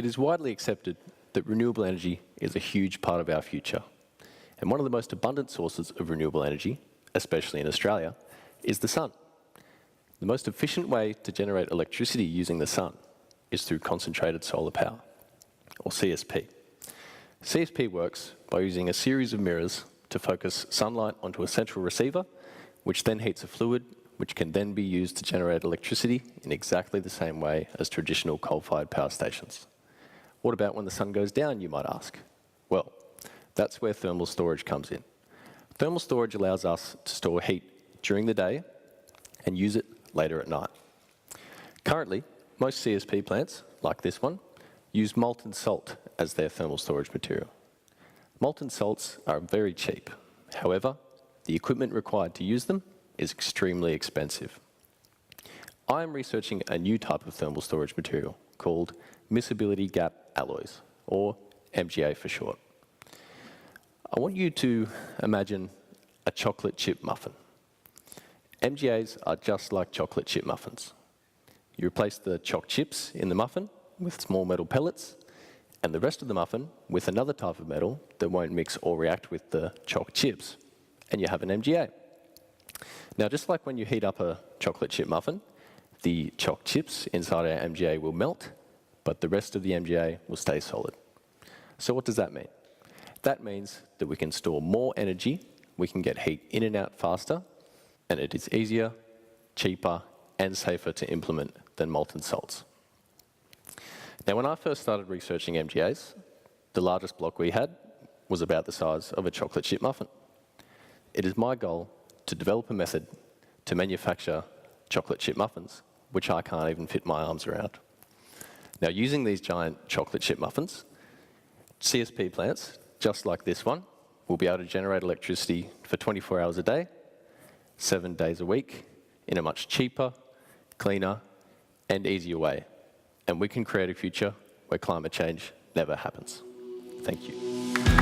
is widely accepted that renewable energy is a huge part of our future. And one of the most abundant sources of renewable energy, especially in Australia, is the sun. The most efficient way to generate electricity using the sun is through concentrated solar power, or CSP. CSP works by using a series of mirrors to focus sunlight onto a central receiver, which then heats a fluid, which can then be used to generate electricity in exactly the same way as traditional coal-fired power stations. What about when the sun goes down, you might ask? Well, that's where thermal storage comes in. Thermal storage allows us to store heat during the day and use it later at night. Currently, most CSP plants, like this one, use molten salt as their thermal storage material. Molten salts are very cheap. However, the equipment required to use them is extremely expensive. I am researching a new type of thermal storage material called miscibility gap alloys, or MGA for short. I want you to imagine a chocolate chip muffin. MGAs are just like chocolate chip muffins. You replace the choc chips in the muffin with small metal pellets, and the rest of the muffin with another type of metal that won't mix or react with the choc chips, and you have an MGA. Now, just like when you heat up a chocolate chip muffin, the choc chips inside our MGA will melt, but the rest of the MGA will stay solid. So what does that mean? That means that we can store more energy, we can get heat in and out faster, and it is easier, cheaper, and safer to implement than molten salts. Now, when I first started researching MGAs, the largest block we had was about the size of a chocolate chip muffin. It is my goal to develop a method to manufacture chocolate chip muffins, which I can't even fit my arms around. Now, using these giant chocolate chip muffins, CSP plants, just like this one, will be able to generate electricity for 24 hours a day, 7 days a week, in a much cheaper, cleaner, and easier way. And we can create a future where climate change never happens. Thank you.